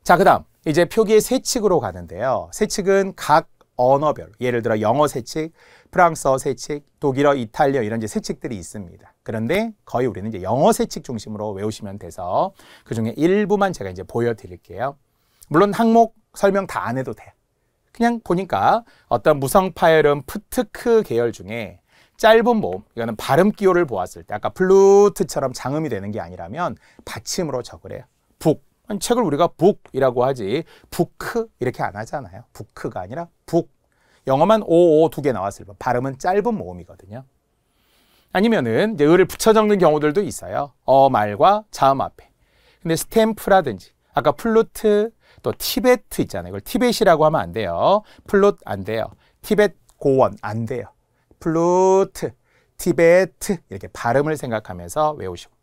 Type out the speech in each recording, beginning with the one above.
자, 그 다음 이제 표기의 세칙으로 가는데요. 세칙은 각 언어별, 예를 들어 영어 세칙, 프랑스어 세칙, 독일어, 이탈리아 이런 이제 세칙들이 있습니다. 그런데 거의 우리는 이제 영어 세칙 중심으로 외우시면 돼서 그 중에 일부만 제가 이제 보여드릴게요. 물론 항목 설명 다 안 해도 돼요. 그냥 보니까 어떤 무성 파열음 프트크 계열 중에 짧은 모음, 이거는 발음 기호를 보았을 때 아까 플루트처럼 장음이 되는 게 아니라면 받침으로 적을 해요. 북. 책을 우리가 북이라고 하지 부크 이렇게 안 하잖아요. 부크가 아니라 북. 영어만 오오 두 개 나왔을 때 발음은 짧은 모음이거든요. 아니면은 이제 을을 붙여 적는 경우들도 있어요. 말과 자음 앞에. 근데 스탬프라든지 아까 플루트 또 티베트 있잖아요. 이걸 티벳이라고 하면 안 돼요. 플룻 안 돼요. 티벳 고원 안 돼요. 플루트, 티베트 이렇게 발음을 생각하면서 외우시고.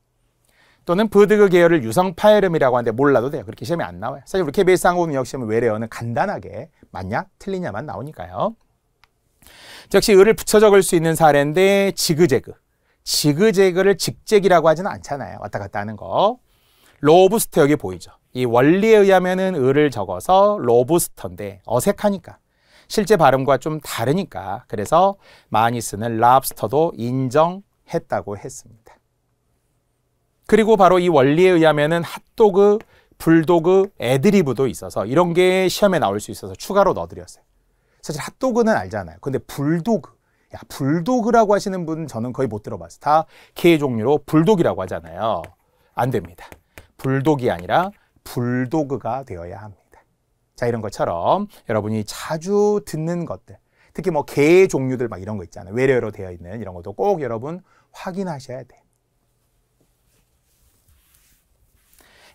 또는 브드그 계열을 유성 파열음이라고 하는데 몰라도 돼요. 그렇게 시험에 안 나와요. 사실 우리 KBS 한국능력 시험 외래어는 간단하게 맞냐 틀리냐만 나오니까요. 역시 을을 붙여 적을 수 있는 사례인데 지그재그. 지그재그를 직잭이라고 하지는 않잖아요. 왔다 갔다 하는 거. 로브스터 여기 보이죠. 이 원리에 의하면은 을을 적어서 로브스터인데 어색하니까. 실제 발음과 좀 다르니까. 그래서 많이 쓰는 랍스터도 인정했다고 했습니다. 그리고 바로 이 원리에 의하면은 핫도그, 불도그, 애드리브도 있어서 이런 게 시험에 나올 수 있어서 추가로 넣어드렸어요. 사실 핫도그는 알잖아요. 근데 불도그, 야 불도그라고 하시는 분 저는 거의 못 들어봤어요. 다 K 종류로 불독이라고 하잖아요. 안 됩니다. 불독이 아니라 불도그가 되어야 합니다. 자, 이런 것처럼 여러분이 자주 듣는 것들, 특히 뭐 개 종류들 막 이런 거 있잖아요. 외래어로 되어 있는 이런 것도 꼭 여러분 확인하셔야 돼요.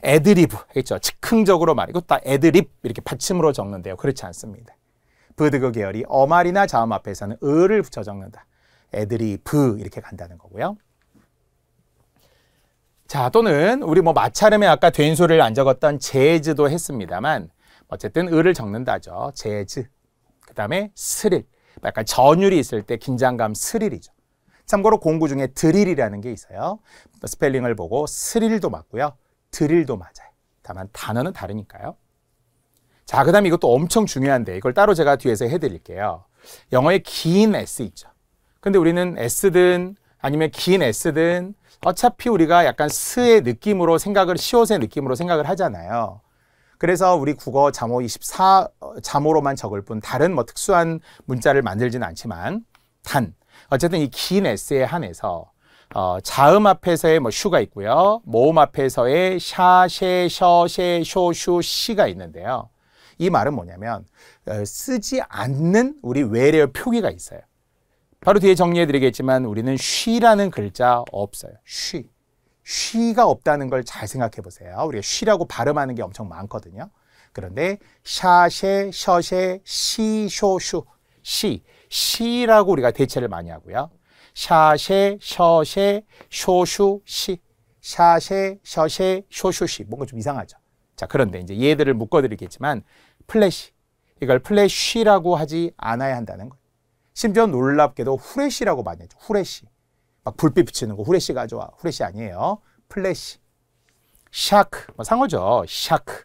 애드리브, 알겠죠? 즉흥적으로 말이고 딱 애드립 이렇게 받침으로 적는데요. 그렇지 않습니다. 브드그 계열이 어말이나 자음 앞에서는 을을 붙여 적는다. 애드리브 이렇게 간다는 거고요. 자, 또는 우리 뭐 마찰음에 아까 된 소리를 안 적었던 재즈도 했습니다만 어쨌든 을을 적는다죠. 재즈. 그 다음에 스릴. 약간 전율이 있을 때 긴장감 스릴이죠. 참고로 공구 중에 드릴이라는 게 있어요. 스펠링을 보고 스릴도 맞고요. 드릴도 맞아요. 다만 단어는 다르니까요. 자, 그 다음에 이것도 엄청 중요한데 이걸 따로 제가 뒤에서 해드릴게요. 영어에 긴 S 있죠. 근데 우리는 S든 아니면 긴 S든 어차피 우리가 약간 스의 느낌으로 생각을, 시옷의 느낌으로 생각을 하잖아요. 그래서 우리 국어 잠호 24 잠호로만 적을 뿐 다른 뭐 특수한 문자를 만들지는 않지만 어쨌든 이 긴 S에 한해서 자음 앞에서의 뭐 슈가 있고요. 모음 앞에서의 샤, 셰, 셔, 셰, 쇼, 슈, 시가 있는데요. 이 말은 뭐냐면 쓰지 않는 우리 외래어 표기가 있어요. 바로 뒤에 정리해드리겠지만 우리는 쉬라는 글자 없어요. 쉬가 없다는 걸 잘 생각해 보세요. 우리가 쉬라고 발음하는 게 엄청 많거든요. 그런데 샤, 셰, 셔, 셰, 시, 쇼, 슈, 시라고 우리가 대체를 많이 하고요. 샤, 셰, 셔, 셰, 쇼, 슈, 시. 샤, 셰, 셔, 셰, 쇼, 슈, 시. 뭔가 좀 이상하죠. 자, 그런데 이제 얘들을 묶어드리겠지만 플래시. 이걸 플래시라고 하지 않아야 한다는 거예요. 심지어 놀랍게도 후레쉬라고 많이 하죠. 후레쉬. 막 불빛 비치는 거 후레쉬가 좋아. 후레쉬 아니에요. 플래시. 샤크. 뭐 상어죠. 샤크.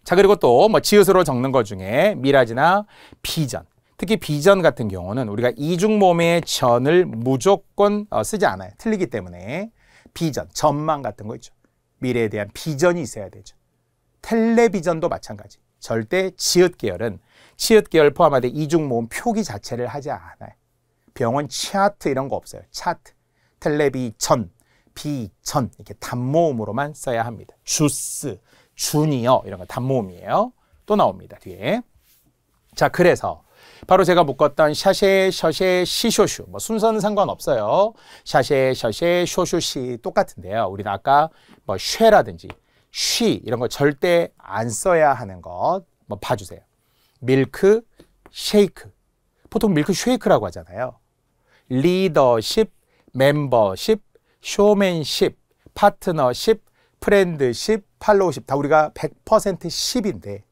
자, 그리고 또 뭐 지읒으로 적는 것 중에 미라지나 비전. 특히 비전 같은 경우는 우리가 이중모음의 전을 무조건 쓰지 않아요. 틀리기 때문에 비전, 전망 같은 거 있죠. 미래에 대한 비전이 있어야 되죠. 텔레비전도 마찬가지. 절대 지읒 계열은 치읓 계열 포함하되 이중모음 표기 자체를 하지 않아요. 병원 차트 이런 거 없어요. 차트, 텔레비전, 비전 이렇게 단모음으로만 써야 합니다. 주스, 주니어 이런 거 단모음이에요. 또 나옵니다. 뒤에. 자, 그래서 바로 제가 묶었던 샤셰, 셔셰, 시쇼슈 뭐 순서는 상관없어요. 샤셰, 셔셰, 쇼슈시 똑같은데요. 우리는 아까 뭐 쉐라든지 쉬 이런 거 절대 안 써야 하는 것 뭐 봐주세요. 밀크, 쉐이크. 보통 밀크 쉐이크라고 하잖아요. 리더십, 멤버십, 쇼맨십, 파트너십, 프렌드십, 팔로우십 다 우리가 100% 10인데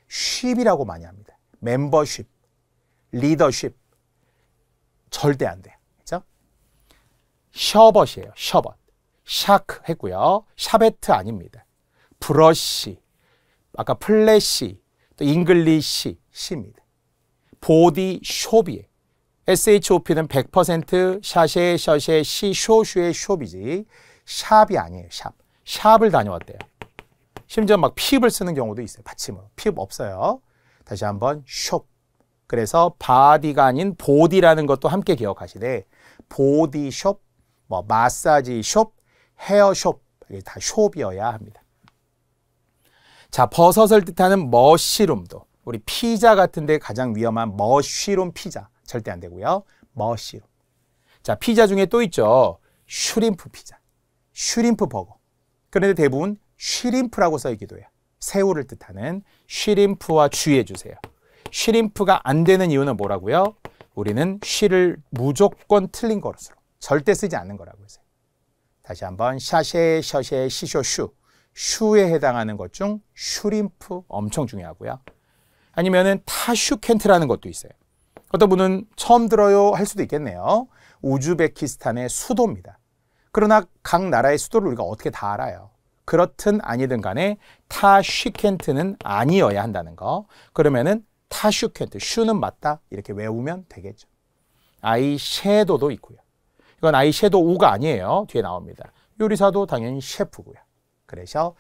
쉽이라고 많이 합니다. 멤버십, 리더십 절대 안 돼요. 그렇죠? 셔벗이에요. 셔벗. 샤크 했고요. 샤베트 아닙니다. 브러쉬, 아까 플래시, 또 잉글리시, 시입니다. 보디 숍이에요. SHOP는 100% 샤쉐, 셔쉐, 시, 쇼슈의 숍이지 샵이 아니에요. 샵. 샵을 다녀왔대요. 심지어 막 핍을 쓰는 경우도 있어요. 받침으로. 핍 없어요. 다시 한번 숍. 그래서 바디가 아닌 보디라는 것도 함께 기억하시되 보디숍, 뭐 마사지숍, 헤어숍 이게 다 숍이어야 합니다. 자, 버섯을 뜻하는 머쉬룸도 우리 피자 같은 데 가장 위험한 머쉬룸 피자 절대 안 되고요. 머쉬룸. 자, 피자 중에 또 있죠. 슈림프 피자, 슈림프 버거. 그런데 대부분 쉬림프라고 써있기도 해요. 새우를 뜻하는 쉬림프와 주의해 주세요. 쉬림프가 안 되는 이유는 뭐라고요? 우리는 쉬를 무조건 틀린 것으로 절대 쓰지 않는 거라고 했어요. 다시 한번 샤쉐, 셔쉐, 시쇼, 슈. 슈에 해당하는 것 중 슈림프 엄청 중요하고요. 아니면은 타슈켄트라는 것도 있어요. 어떤 분은 처음 들어요 할 수도 있겠네요. 우즈베키스탄의 수도입니다. 그러나 각 나라의 수도를 우리가 어떻게 다 알아요. 그렇든 아니든 간에 타슈켄트는 아니어야 한다는 거. 그러면은 타슈켄트, 슈는 맞다 이렇게 외우면 되겠죠. 아이섀도도 있고요. 이건 아이섀도우가 아니에요. 뒤에 나옵니다. 요리사도 당연히 셰프고요. 그래서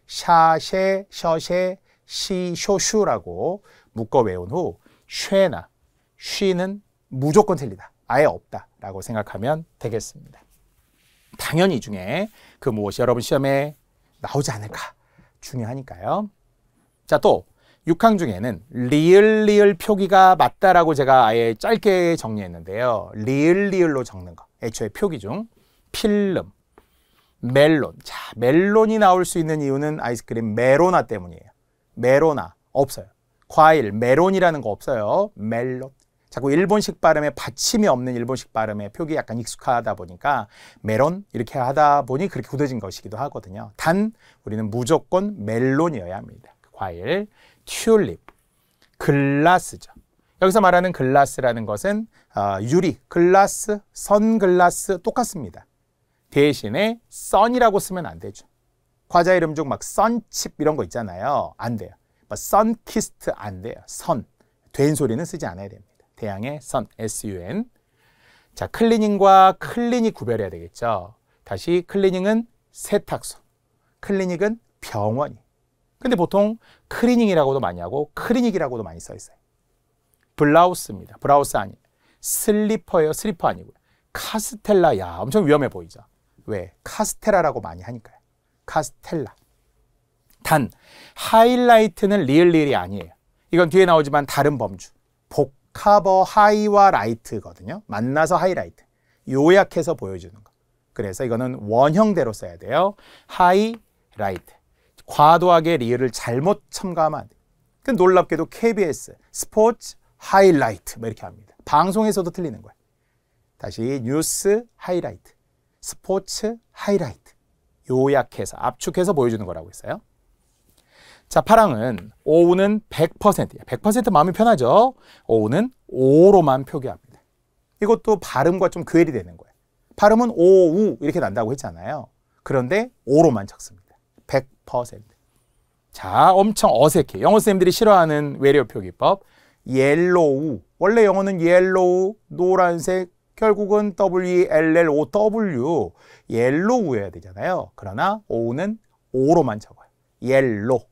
샤쉐, 셔쉐, 시, 쇼슈라고 묶어 외운 후 쉐나, 쉬는 무조건 틀리다. 아예 없다라고 생각하면 되겠습니다. 당연히 이 중에 그 무엇이 여러분 시험에 나오지 않을까 중요하니까요. 자, 또 6항 중에는 리을 표기가 맞다라고 제가 아예 짧게 정리했는데요. 리을로 적는 거. 애초에 표기 중 필름, 멜론. 자, 멜론이 나올 수 있는 이유는 아이스크림 메로나 때문이에요. 메로나 없어요. 과일 메론이라는 거 없어요. 멜론. 자꾸 일본식 발음에 받침이 없는 일본식 발음에 표기 약간 익숙하다 보니까 메론 이렇게 하다 보니 그렇게 굳어진 것이기도 하거든요. 단 우리는 무조건 멜론이어야 합니다. 과일, 튤립, 글라스죠. 여기서 말하는 글라스라는 것은 유리, 글라스, 선글라스 똑같습니다. 대신에 선이라고 쓰면 안 되죠. 과자 이름 중 막 선칩 이런 거 있잖아요. 안 돼요. 선키스트 안 돼요. 선. 된 소리는 쓰지 않아야 됩니다. 대양의 선, S-U-N. 자, 클리닝과 클리닉 구별해야 되겠죠. 다시 클리닝은 세탁소, 클리닉은 병원이. 근데 보통 클리닝이라고도 많이 하고 클리닉이라고도 많이 써 있어요. 블라우스입니다. 브라우스 아니에요. 슬리퍼예요. 슬리퍼 아니고요. 카스텔라. 야, 엄청 위험해 보이죠. 왜? 카스테라라고 많이 하니까요. 카스텔라. 단 하이라이트는 리을이 아니에요. 이건 뒤에 나오지만 다른 범주. 복합어 하이와 라이트거든요. 만나서 하이라이트. 요약해서 보여주는 거. 그래서 이거는 원형대로 써야 돼요. 하이라이트. 과도하게 리을을 잘못 첨가하면 안 돼요. 그 놀랍게도 KBS 스포츠 하이라이트 뭐 이렇게 합니다. 방송에서도 틀리는 거예요. 다시 뉴스 하이라이트, 스포츠 하이라이트. 요약해서 압축해서 보여주는 거라고 했어요. 자, 8항은 오우는 100%예요. 100% 마음이 편하죠. 오우는 오로만 표기합니다. 이것도 발음과 좀 괴리 되는 거예요. 발음은 오우 이렇게 난다고 했잖아요. 그런데 오로만 적습니다. 100%. 자, 엄청 어색해. 영어 선생님들이 싫어하는 외래어 표기법. 옐로우. 원래 영어는 옐로우, 노란색, 결국은 W-E-L-L-O-W. 옐로우여야 되잖아요. 그러나 오우는 오로만 적어요. 옐로.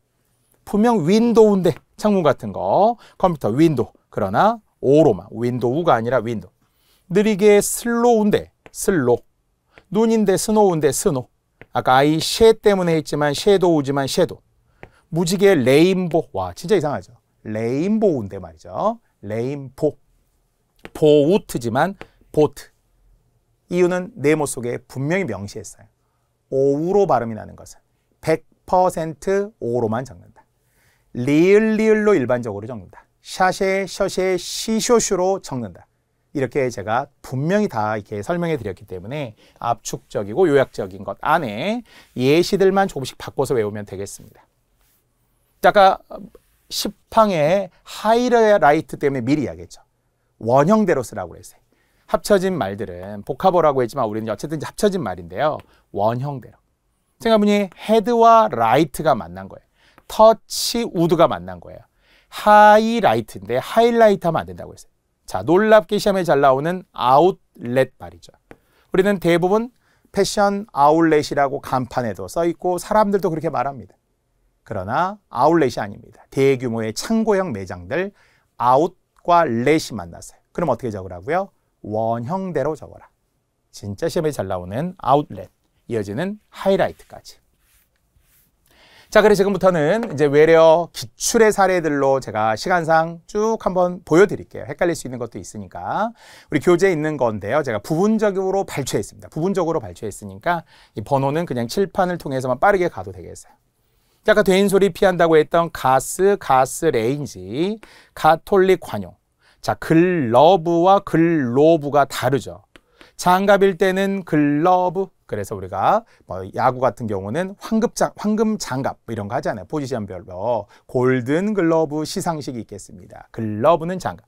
분명 윈도우인데 창문 같은 거, 컴퓨터 윈도우. 그러나 오로만. 윈도우가 아니라 윈도우. 느리게 슬로우인데 슬로. 눈인데 스노우인데 스노. 아까 아이 쉐 때문에 했지만 섀도우지만 섀도. 무지개 레인보. 와, 진짜 이상하죠. 레인보우인데 말이죠. 레인보. 보우트지만 보트. 이유는 네모 속에 분명히 명시했어요. 오우로 발음이 나는 것은 100% 오로만 적는다. 리을로 일반적으로 적는다. 샤쉐, 셔쉐, 시쇼슈로 적는다. 이렇게 제가 분명히 다 이렇게 설명해 드렸기 때문에 압축적이고 요약적인 것 안에 예시들만 조금씩 바꿔서 외우면 되겠습니다. 아까 10항의 하이라이트 때문에 미리 이야기했죠. 원형대로 쓰라고 그랬어요. 합쳐진 말들은 복합어라고 했지만 우리는 어쨌든 합쳐진 말인데요. 원형대로. 생각해보니 헤드와 라이트가 만난 거예요. 터치 우드가 만난 거예요. 하이라이트인데 하이라이트 하면 안 된다고 했어요. 자, 놀랍게 시험에 잘 나오는 아웃렛 말이죠. 우리는 대부분 패션 아울렛이라고 간판에도 써 있고 사람들도 그렇게 말합니다. 그러나 아울렛이 아닙니다. 대규모의 창고형 매장들 아웃과 렛이 만났어요. 그럼 어떻게 적으라고요? 원형대로 적어라. 진짜 시험에 잘 나오는 아웃렛, 이어지는 하이라이트까지. 자, 그래서 지금부터는 이제 외래어 기출의 사례들로 제가 시간상 쭉 한번 보여드릴게요. 헷갈릴 수 있는 것도 있으니까. 우리 교재에 있는 건데요. 제가 부분적으로 발췌했습니다. 부분적으로 발췌했으니까 이 번호는 그냥 칠판을 통해서만 빠르게 가도 되겠어요. 자, 아까 된소리 피한다고 했던 가스, 가스레인지, 가톨릭 관용. 자, 글러브와 글로브가 다르죠. 장갑일 때는 글러브. 그래서 우리가 뭐 야구 같은 경우는 황금 장갑 이런 거 하잖아요. 포지션별로. 골든 글러브 시상식이 있겠습니다. 글러브는 장갑.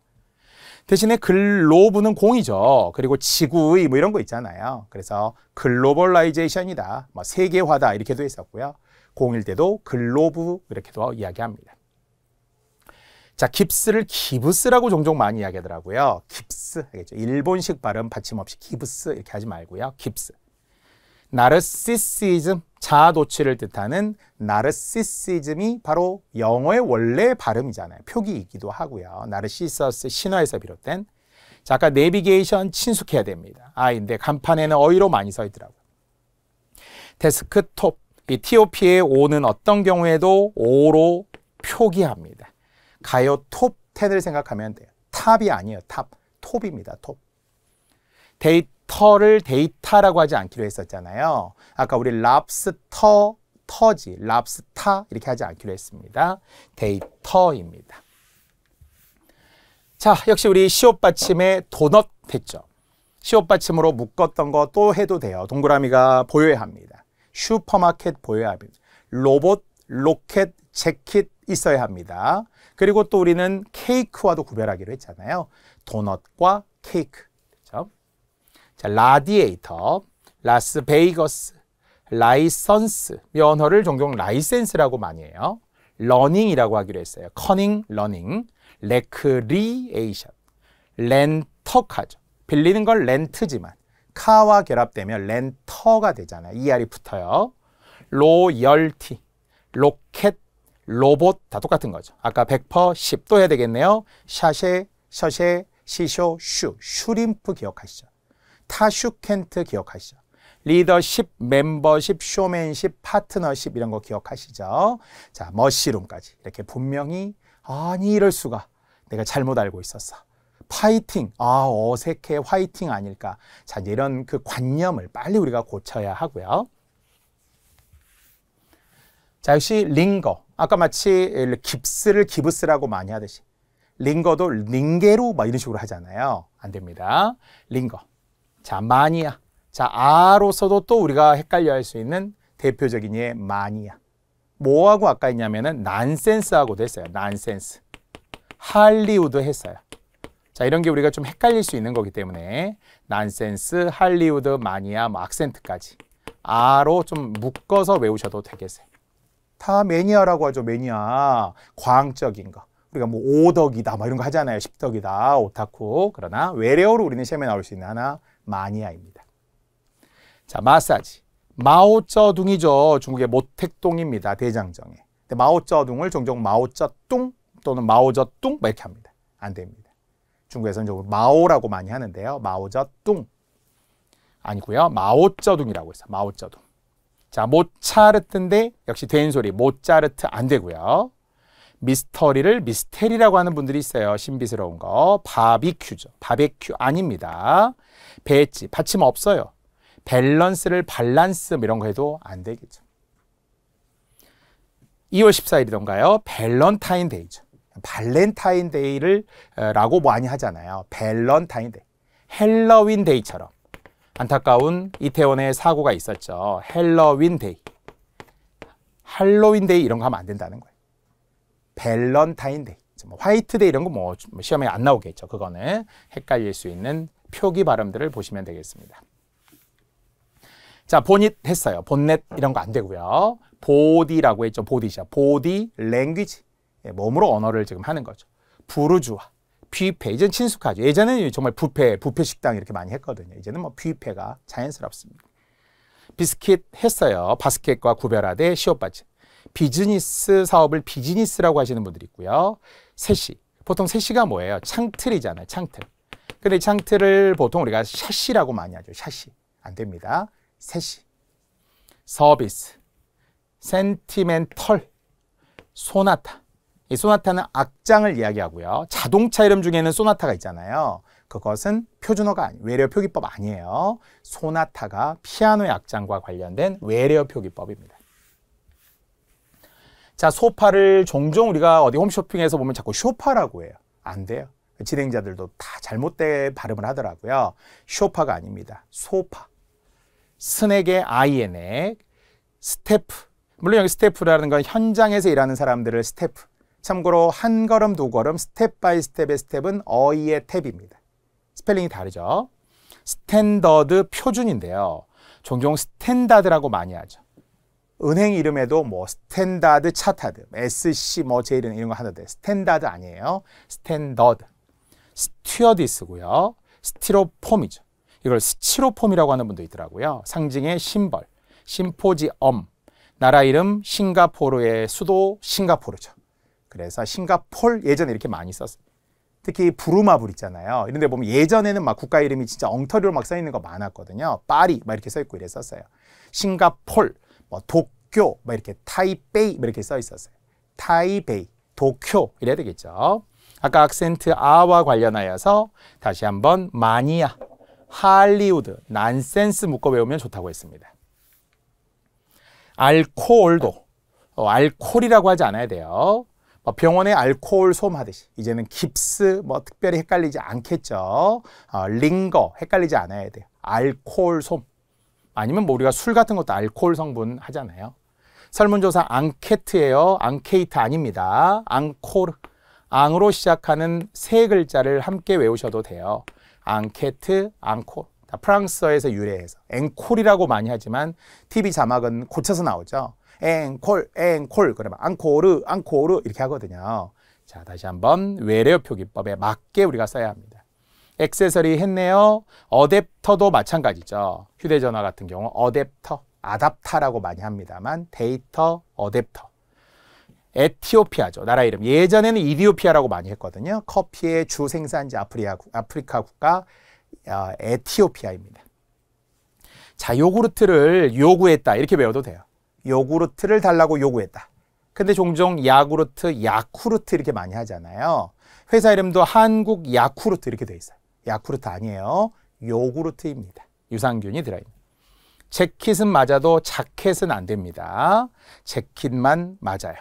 대신에 글로브는 공이죠. 그리고 지구의 뭐 이런 거 있잖아요. 그래서 글로벌라이제이션이다. 뭐 세계화다 이렇게도 했었고요. 공일 때도 글로브 이렇게도 이야기합니다. 자, 깁스를 기브스라고 종종 많이 이야기하더라고요. 깁스. 알겠죠? 일본식 발음 받침 없이 기브스 이렇게 하지 말고요. 깁스. 나르시시즘, 자아도취를 뜻하는 나르시시즘이 바로 영어의 원래 발음이잖아요. 표기이기도 하고요. 나르시서스 신화에서 비롯된. 자, 아까 내비게이션 친숙해야 됩니다. 근데 간판에는 어휘로 많이 써 있더라고요. 데스크톱, 이 TOP의 O는 어떤 경우에도 O로 표기합니다. 가요 톱 10을 생각하면 돼요. 탑이 아니에요. 톱입니다. 톱. 데이터를 데이터라고 하지 않기로 했었잖아요. 아까 우리 랍스터지, 랍스타 이렇게 하지 않기로 했습니다. 데이터입니다. 자, 역시 우리 시옷 받침에 도넛 했죠. 시옷 받침으로 묶었던 거 또 해도 돼요. 동그라미가 보여야 합니다. 슈퍼마켓 보여야 합니다. 로봇, 로켓, 재킷 있어야 합니다. 그리고 또 우리는 케이크와도 구별하기로 했잖아요. 도넛과 케이크. 그렇죠? 자, 라디에이터, 라스베이거스, 라이선스. 면허를 종종 라이센스라고 많이 해요. 러닝이라고 하기로 했어요. 커닝, 러닝, 레크리에이션, 렌터카죠. 빌리는 걸 렌트지만 카와 결합되면 렌터가 되잖아요. ER이 붙어요. 로열티, 로켓, 로봇 다 똑같은 거죠. 아까 100% 10 또 해야 되겠네요. 샤쉐, 셔쉐, 시쇼, 슈림프 기억하시죠? 타슈켄트 기억하시죠? 리더십, 멤버십, 쇼맨십, 파트너십 이런 거 기억하시죠? 자, 머시룸까지 이렇게 분명히 아니 이럴 수가 내가 잘못 알고 있었어. 파이팅, 어색해, 화이팅 아닐까. 자, 이런 그 관념을 빨리 우리가 고쳐야 하고요. 자, 역시 링거. 아까 마치 깁스를 기브스라고 많이 하듯이 링거도 링게로 막 이런 식으로 하잖아요. 안 됩니다. 링거. 자, 마니아. 자, 아로서도 또 우리가 헷갈려 할 수 있는 대표적인 예 마니아. 뭐하고 아까 했냐면은 난센스하고도 했어요. 난센스. 할리우드 했어요. 자, 이런 게 우리가 좀 헷갈릴 수 있는 거기 때문에 난센스, 할리우드, 마니아, 뭐 악센트까지 아로 좀 묶어서 외우셔도 되겠어요. 다 매니아라고 하죠. 매니아. 과학적인 거. 우리가 뭐 오덕이다 뭐 이런 거 하잖아요. 십덕이다, 오타쿠. 그러나 외래어로 우리는 시험에 나올 수 있는 하나 마니아입니다. 자, 마사지. 마오쩌둥이죠. 중국의 모택동입니다. 대장정에. 근데 마오쩌둥을 종종 마오쩌뚱 또는 마오쩌뚱 뭐 이렇게 합니다. 안 됩니다. 중국에서는 좀 마오라고 많이 하는데요. 마오쩌뚱 아니고요. 마오쩌둥이라고 했어요. 마오쩌둥. 자, 모차르트인데 역시 된소리 모짜르트 안 되고요. 미스터리를 미스테리라고 하는 분들이 있어요. 신비스러운 거. 바비큐죠. 바베큐 아닙니다. 배지 받침 없어요. 밸런스를 발란스 이런 거 해도 안 되겠죠. 2월 14일이던가요. 밸런타인데이죠. 발렌타인데이를 라고 많이 하잖아요. 밸런타인데이. 헬로윈데이처럼. 안타까운 이태원에 사고가 있었죠. 헬로윈데이. 할로윈데이 이런 거 하면 안 된다는 거예요. 밸런타인데이. 화이트데이 이런 거 뭐 시험에 안 나오겠죠. 그거는 헷갈릴 수 있는 표기 발음들을 보시면 되겠습니다. 자, 보닛 했어요. 본넷 이런 거 안 되고요. 보디라고 했죠. 보디죠. 보디 랭귀지. 몸으로 언어를 지금 하는 거죠. 부르주아, 뷔페. 이제는 친숙하죠. 예전에는 정말 뷔페 식당 이렇게 많이 했거든요. 이제는 뭐 뷔페가 자연스럽습니다. 비스킷 했어요. 바스켓과 구별하되 시옷받침. 비즈니스 사업을 비즈니스라고 하시는 분들이 있고요. 세시. 보통 세시가 뭐예요? 창틀이잖아요. 창틀. 근데 창틀을 보통 우리가 샤시라고 많이 하죠. 샤시. 안 됩니다. 세시. 서비스. 센티멘털. 소나타. 이 소나타는 악장을 이야기하고요. 자동차 이름 중에는 소나타가 있잖아요. 그것은 표준어가 아니에요. 외래어 표기법 아니에요. 소나타가 피아노의 악장과 관련된 외래어 표기법입니다. 자, 소파를 종종 우리가 어디 홈쇼핑에서 보면 자꾸 쇼파라고 해요. 안 돼요. 진행자들도 다 잘못된 발음을 하더라고요. 쇼파가 아닙니다. 소파. 스낵의 IN에 스태프. 물론 여기 스태프라는 건 현장에서 일하는 사람들을 스태프. 참고로 한 걸음 두 걸음 스텝 바이 스텝의 스텝은 어이의 탭입니다. 스펠링이 다르죠. 스탠더드 표준인데요. 종종 스탠다드라고 많이 하죠. 은행 이름에도 뭐 스탠다드 차타드, SC 뭐 제 이름 이런 거 하는데 스탠다드 아니에요. 스탠더드. 스튜어디스고요. 스티로폼이죠. 이걸 스티로폼이라고 하는 분도 있더라고요. 상징의 심벌, 심포지엄. 나라 이름 싱가포르의 수도 싱가포르죠. 그래서 싱가폴 예전에 이렇게 많이 썼어요. 특히 부루마블 있잖아요. 이런 데 보면 예전에는 막 국가 이름이 진짜 엉터리로 막 써 있는 거 많았거든요. 파리 막 이렇게 써 있고 이랬었어요. 싱가폴, 뭐 도쿄 막 이렇게 타이베이 막 이렇게 써 있었어요. 타이베이, 도쿄 이래야 되겠죠. 아까 악센트 아와 관련하여서 다시 한번 마니아, 할리우드, 난센스 묶어 외우면 좋다고 했습니다. 알코올도 알코올이라고 하지 않아야 돼요. 병원에 알코올 솜 하듯이 이제는 깁스 뭐 특별히 헷갈리지 않겠죠. 링거 헷갈리지 않아야 돼요. 알코올 솜 아니면 뭐 우리가 술 같은 것도 알코올 성분 하잖아요. 설문조사 앙케트예요. 앙케이트 아닙니다. 앙코르. 앙으로 시작하는 세 글자를 함께 외우셔도 돼요. 앙케트, 앙코르. 프랑스어에서 유래해서 앵콜이라고 많이 하지만 TV 자막은 고쳐서 나오죠. 앵콜, 앵콜 그러면 앙코르, 앙코르 이렇게 하거든요. 자, 다시 한번 외래어 표기법에 맞게 우리가 써야 합니다. 액세서리 했네요. 어댑터도 마찬가지죠. 휴대전화 같은 경우 어댑터, 아답타라고 많이 합니다만 데이터 어댑터. 에티오피아죠. 나라 이름. 예전에는 이디오피아라고 많이 했거든요. 커피의 주 생산지 아프리카 국가 에티오피아입니다. 자, 요구르트를 요구했다 이렇게 배워도 돼요. 요구르트를 달라고 요구했다. 근데 종종 야구르트, 야쿠르트 이렇게 많이 하잖아요. 회사 이름도 한국 야쿠르트 이렇게 돼 있어요. 야쿠르트 아니에요. 요구르트입니다. 유산균이 들어있는. 재킷은 맞아도 자켓은 안 됩니다. 재킷만 맞아요.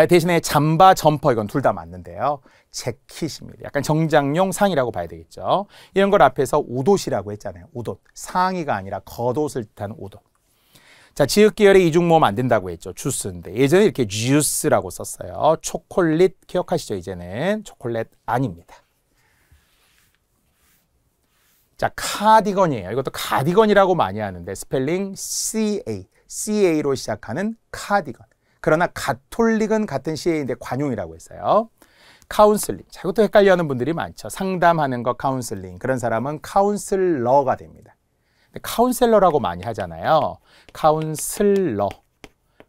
대신에 잠바, 점퍼 이건 둘 다 맞는데요. 재킷입니다. 약간 정장용 상의라고 봐야 되겠죠. 이런 걸 앞에서 우옷이라고 했잖아요. 우옷. 상의가 아니라 겉옷을 뜻하는 우옷. 자, 지읒 계열의 이중모음 안 된다고 했죠. 주스인데 예전에 이렇게 주스라고 썼어요. 초콜릿 기억하시죠? 이제는 초콜릿 아닙니다. 자, 카디건이에요. 이것도 카디건이라고 많이 하는데 스펠링 CA로 시작하는 카디건. 그러나 가톨릭은 같은 CA인데 관용이라고 했어요. 카운슬링. 자, 이것도 헷갈려하는 분들이 많죠. 상담하는 거 카운슬링. 그런 사람은 카운슬러가 됩니다. 카운셀러라고 많이 하잖아요. 카운슬러,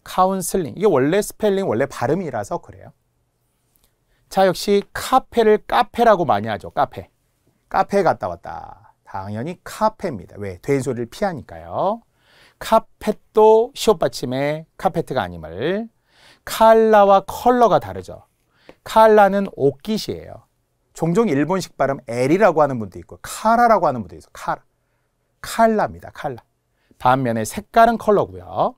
카운슬링. 이게 원래 스펠링, 원래 발음이라서 그래요. 자, 역시 카페를 카페라고 많이 하죠. 카페. 카페에 갔다 왔다. 당연히 카페입니다. 왜? 된소리를 피하니까요. 카펫도 시옷 받침의 카페트가 아님을. 칼라와 컬러가 다르죠. 칼라는 옷깃이에요. 종종 일본식 발음 L이라고 하는 분도 있고 카라라고 하는 분도 있어요. 카라. 칼라입니다. 칼라. 반면에 색깔은 컬러고요.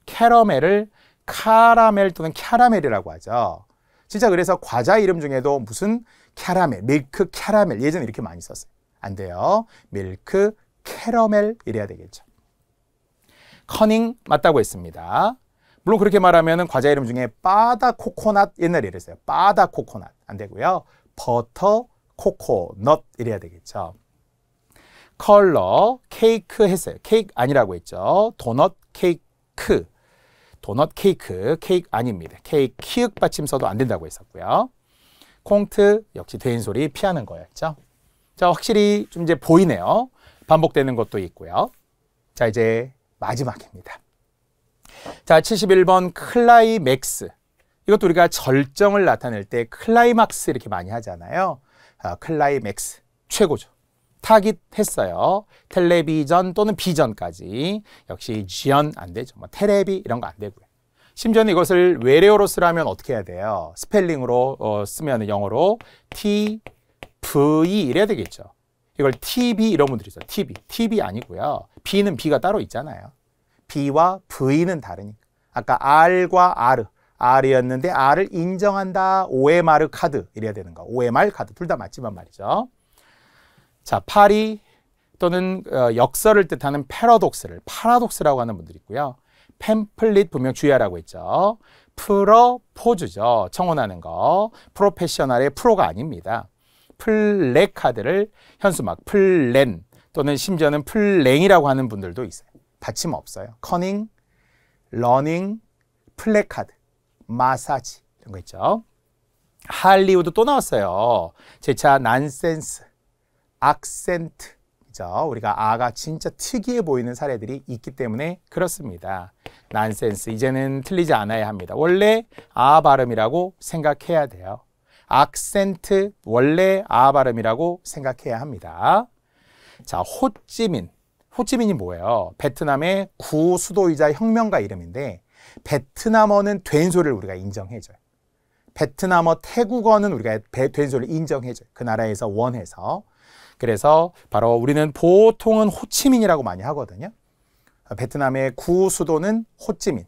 캐러멜을 카라멜 또는 캐러멜이라고 하죠. 진짜 그래서 과자 이름 중에도 무슨 캐러멜, 밀크 캐러멜 예전에 이렇게 많이 썼어요. 안 돼요. 밀크 캐러멜 이래야 되겠죠. 커닝 맞다고 했습니다. 물론 그렇게 말하면 과자 이름 중에 바다 코코넛 옛날에 이랬어요. 바다 코코넛 안 되고요. 버터 코코넛 이래야 되겠죠. 컬러, 케이크 했어요. 케이크 아니라고 했죠. 도넛 케이크. 도넛 케이크, 케이크 아닙니다. 케이크, 키읔 받침 써도 안 된다고 했었고요. 콩트, 역시 된소리 피하는 거였죠. 자, 확실히 좀 이제 보이네요. 반복되는 것도 있고요. 자, 이제 마지막입니다. 자, 71번 클라이맥스. 이것도 우리가 절정을 나타낼 때 클라이막스 이렇게 많이 하잖아요. 클라이맥스, 최고죠. 타깃했어요. 텔레비전 또는 비전까지. 역시 지연 안 되죠. 뭐 테레비 이런 거 안 되고요. 심지어는 이것을 외래어로 쓰려면 어떻게 해야 돼요? 스펠링으로 쓰면 영어로 TV 이래야 되겠죠. 이걸 TV 이런 분들이 있어요. TV 아니고요. B는 B가 따로 있잖아요. B와 V는 다르니까. 아까 R과 R이었는데 R을 인정한다. OMR 카드 이래야 되는 거. OMR 카드 둘 다 맞지만 말이죠. 자, 파리 또는 역설을 뜻하는 파라독스라고 하는 분들이 있고요. 팸플릿 분명 주의하라고 했죠. 프로포즈죠. 청혼하는 거. 프로페셔널의 프로가 아닙니다. 플래카드를 현수막 플랜 또는 심지어는 플랭이라고 하는 분들도 있어요. 받침 없어요. 커닝, 러닝, 플래카드, 마사지 이런 거 있죠. 할리우드 또 나왔어요. 제차 난센스, 악센트. 우리가 아가 진짜 특이해 보이는 사례들이 있기 때문에 그렇습니다. 난센스 이제는 틀리지 않아야 합니다. 원래 아 발음이라고 생각해야 돼요. 악센트 원래 아 발음이라고 생각해야 합니다. 자, 호찌민이 뭐예요? 베트남의 구수도이자 혁명가 이름인데 베트남어는 된소리를 우리가 인정해줘요. 베트남어, 태국어는 우리가 된소리를 인정해줘요. 그 나라에서 원해서. 그래서 바로 우리는 보통은 호치민이라고 많이 하거든요. 베트남의 구수도는 호찌민,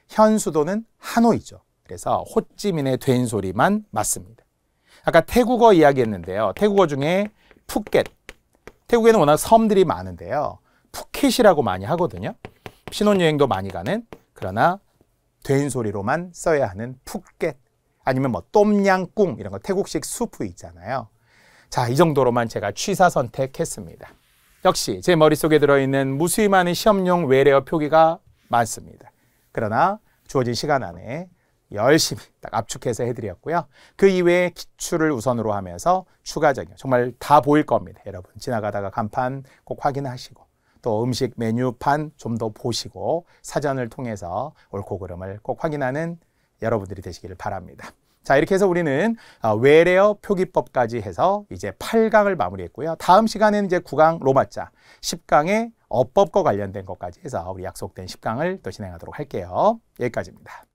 현 수도는 하노이죠. 그래서 호찌민의 된소리만 맞습니다. 아까 태국어 이야기했는데요. 태국어 중에 푸켓, 태국에는 워낙 섬들이 많은데요. 푸켓이라고 많이 하거든요. 신혼여행도 많이 가는, 그러나 된소리로만 써야 하는 푸켓, 아니면 뭐 똠양꿍 이런 거 태국식 수프 있잖아요. 자, 이 정도로만 제가 취사 선택했습니다. 역시 제 머릿속에 들어있는 무수히 많은 시험용 외래어 표기가 많습니다. 그러나 주어진 시간 안에 열심히 딱 압축해서 해드렸고요. 그 이외에 기출을 우선으로 하면서 추가적인 정말 다 보일 겁니다. 여러분 지나가다가 간판 꼭 확인하시고 또 음식 메뉴판 좀 더 보시고 사전을 통해서 옳고 그름을 꼭 확인하는 여러분들이 되시기를 바랍니다. 자, 이렇게 해서 우리는 외래어 표기법까지 해서 이제 8강을 마무리했고요. 다음 시간에는 이제 9강 로마자, 10강의 어법과 관련된 것까지 해서 우리 약속된 10강을 또 진행하도록 할게요. 여기까지입니다.